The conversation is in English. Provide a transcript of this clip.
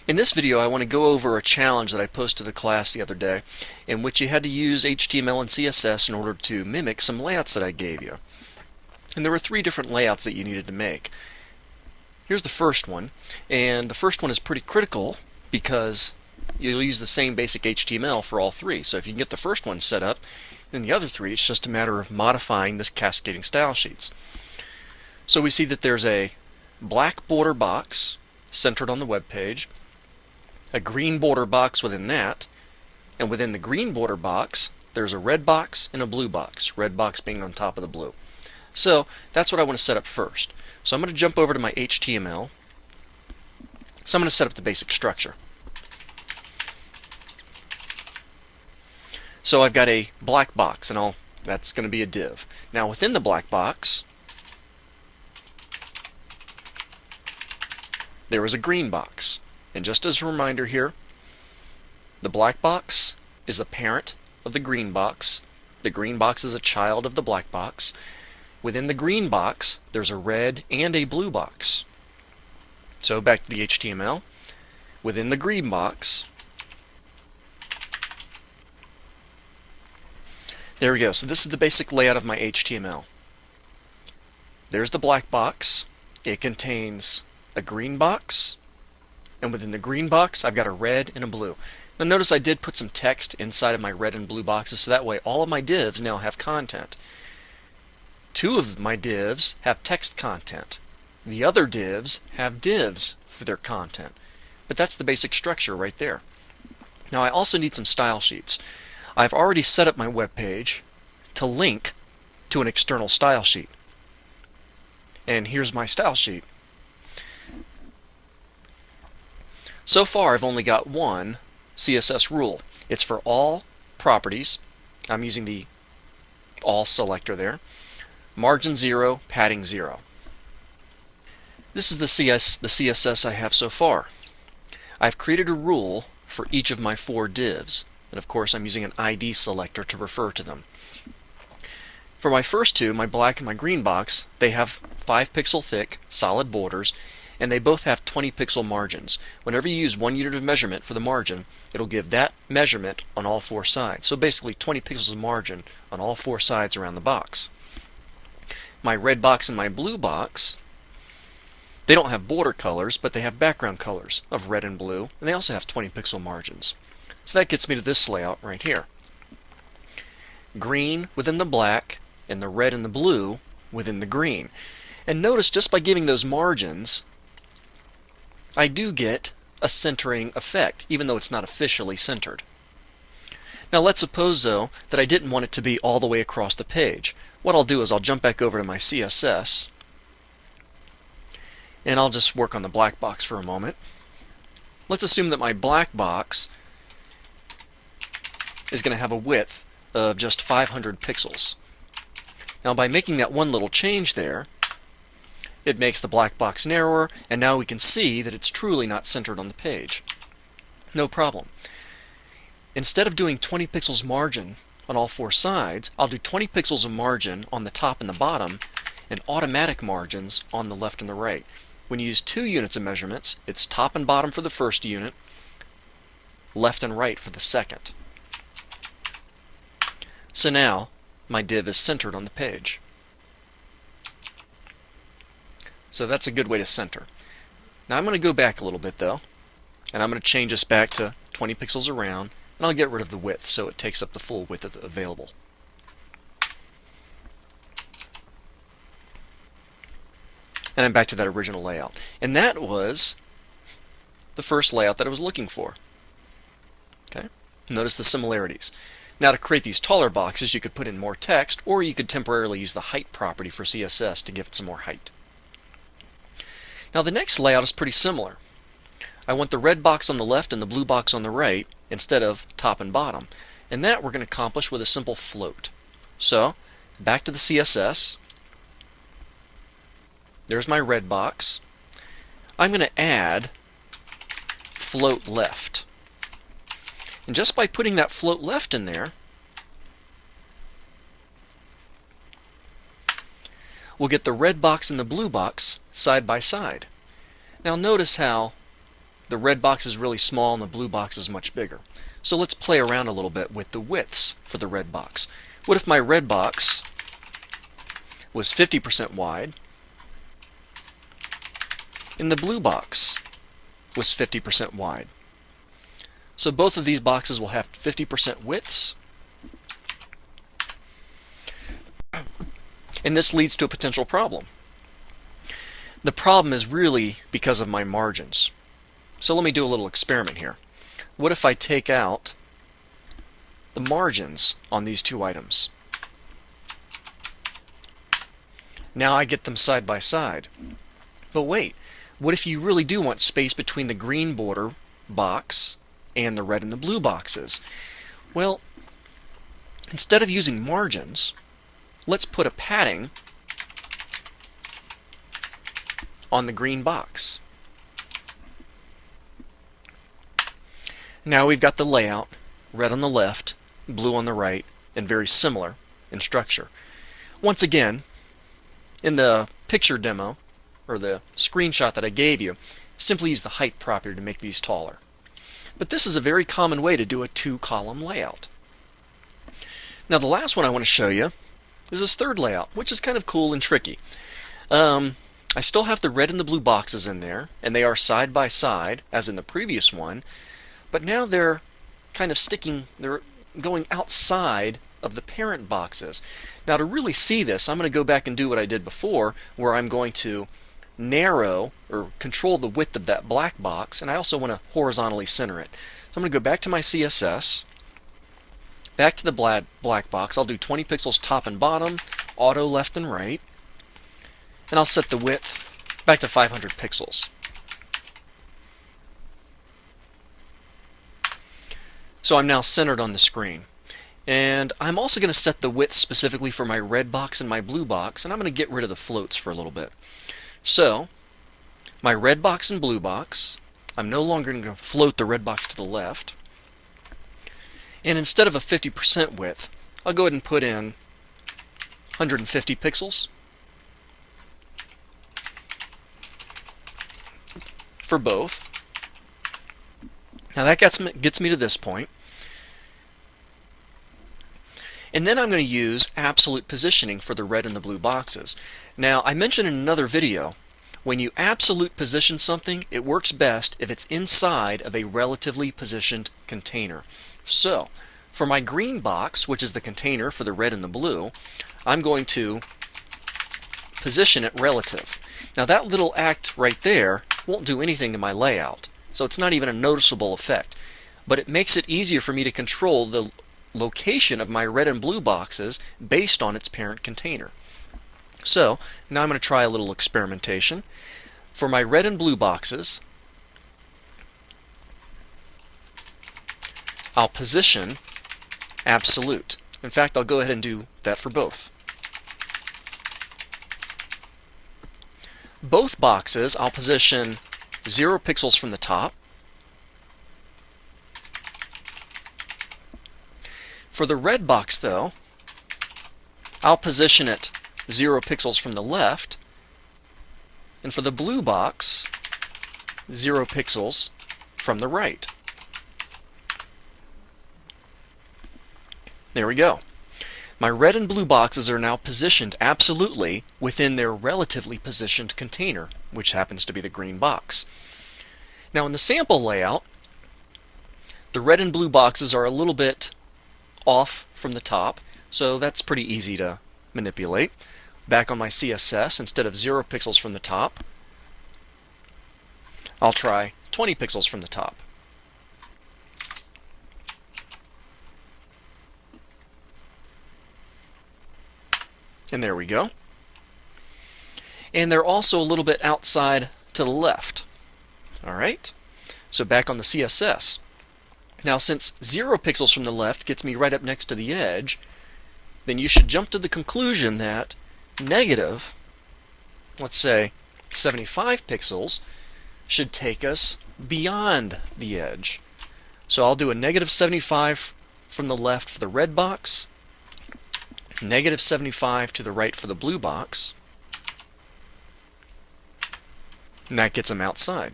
In this video I want to go over a challenge that I posted to the class the other day in which you had to use HTML and CSS in order to mimic some layouts that I gave you. And there were 3 different layouts that you needed to make. Here's the first one, and the first one is pretty critical because you'll use the same basic HTML for all 3. So if you can get the first one set up, then the other 3, it's just a matter of modifying this cascading style sheets. So we see that there's a black border box centered on the web page, a green border box within that, and within the green border box there's a red box and a blue box, red box being on top of the blue. So that's what I want to set up first. So I'm going to jump over to my HTML. So I'm going to set up the basic structure. So I've got a black box, and that's going to be a div. Now within the black box there is a green box. And just as a reminder here, the black box is the parent of the green box. The green box is a child of the black box. Within the green box, there's a red and a blue box. So back to the HTML. Within the green box, there we go. So this is the basic layout of my HTML. There's the black box. It contains a green box, and within the green box I've got a red and a blue. Now notice I did put some text inside of my red and blue boxes, so that way all of my divs now have content. 2 of my divs have text content. The other divs have divs for their content. But that's the basic structure right there. Now I also need some style sheets. I've already set up my web page to link to an external style sheet. And here's my style sheet. So far I've only got one CSS rule. It's for all properties. I'm using the all selector there. Margin 0, padding 0. This is the CSS I have so far. I've created a rule for each of my 4 divs, and of course I'm using an ID selector to refer to them. For my first 2, my black and my green box, they have 5 pixel thick solid borders, and they both have 20 pixel margins. Whenever you use 1 unit of measurement for the margin, it'll give that measurement on all 4 sides. So basically 20 pixels of margin on all 4 sides around the box. My red box and my blue box, they don't have border colors, but they have background colors of red and blue, and they also have 20 pixel margins. So that gets me to this layout right here. Green within the black, and the red and the blue within the green. And notice just by giving those margins, I do get a centering effect, even though it's not officially centered. Now let's suppose, though, that I didn't want it to be all the way across the page. What I'll do is I'll jump back over to my CSS, and I'll just work on the black box for a moment. Let's assume that my black box is going to have a width of just 500 pixels. Now by making that one little change there, it makes the black box narrower, and now we can see that it's truly not centered on the page. No problem. Instead of doing 20 pixels margin on all 4 sides, I'll do 20 pixels of margin on the top and the bottom, and automatic margins on the left and the right. When you use 2 units of measurements, it's top and bottom for the first unit, left and right for the second. So now my div is centered on the page. So that's a good way to center. Now I'm going to go back a little bit though, and I'm going to change this back to 20 pixels around, and I'll get rid of the width so it takes up the full width available. And I'm back to that original layout. And that was the first layout that I was looking for. Okay? Notice the similarities. Now to create these taller boxes, you could put in more text, or you could temporarily use the height property for CSS to give it some more height. Now the next layout is pretty similar. I want the red box on the left and the blue box on the right instead of top and bottom. And that we're going to accomplish with a simple float. So, back to the CSS. There's my red box. I'm going to add float left. And just by putting that float left in there, we'll get the red box and the blue box side by side. Now notice how the red box is really small and the blue box is much bigger. So let's play around a little bit with the widths for the red box. What if my red box was 50% wide and the blue box was 50% wide? So both of these boxes will have 50% widths, and this leads to a potential problem. The problem is really because of my margins. So let me do a little experiment here. What if I take out the margins on these two items? Now I get them side by side. But wait, what if you really do want space between the green border box and the red and the blue boxes? Well, instead of using margins, let's put a padding on the green box. Now we've got the layout, red on the left, blue on the right, and very similar in structure. Once again, in the picture demo, or the screenshot that I gave you, simply use the height property to make these taller. But this is a very common way to do a two-column layout. Now the last one I want to show you is this third layout, which is kind of cool and tricky. I still have the red and the blue boxes in there, and they are side by side, as in the previous one, but now they're kind of they're going outside of the parent boxes. Now to really see this, I'm going to go back and do what I did before, where I'm going to narrow or control the width of that black box, and I also want to horizontally center it. So I'm going to go back to my CSS, back to the black box. I'll do 20 pixels top and bottom, auto left and right, and I'll set the width back to 500 pixels. So I'm now centered on the screen. And I'm also going to set the width specifically for my red box and my blue box, and I'm going to get rid of the floats for a little bit. So, my red box and blue box, I'm no longer going to float the red box to the left. And instead of a 50% width, I'll go ahead and put in 150 pixels for both. Now that gets me to this point. And then I'm going to use absolute positioning for the red and the blue boxes. Now, I mentioned in another video, when you absolute position something, it works best if it's inside of a relatively positioned container. So, for my green box, which is the container for the red and the blue, I'm going to position it relative. Now that little act right there won't do anything to my layout, so it's not even a noticeable effect. But it makes it easier for me to control the location of my red and blue boxes based on its parent container. So now I'm going to try a little experimentation. For my red and blue boxes, I'll position absolute. In fact, I'll go ahead and do that for both. Both boxes I'll position 0 pixels from the top. For the red box, though, I'll position it 0 pixels from the left, and for the blue box, 0 pixels from the right. There we go. My red and blue boxes are now positioned absolutely within their relatively positioned container, which happens to be the green box. Now in the sample layout, the red and blue boxes are a little bit off from the top, so that's pretty easy to manipulate. Back on my CSS, instead of 0 pixels from the top, I'll try 20 pixels from the top. And there we go. And they're also a little bit outside to the left. Alright, so back on the CSS. Now since 0 pixels from the left gets me right up next to the edge, then you should jump to the conclusion that negative, let's say 75 pixels, should take us beyond the edge. So I'll do a negative 75 from the left for the red box, negative 75 to the right for the blue box, and that gets them outside.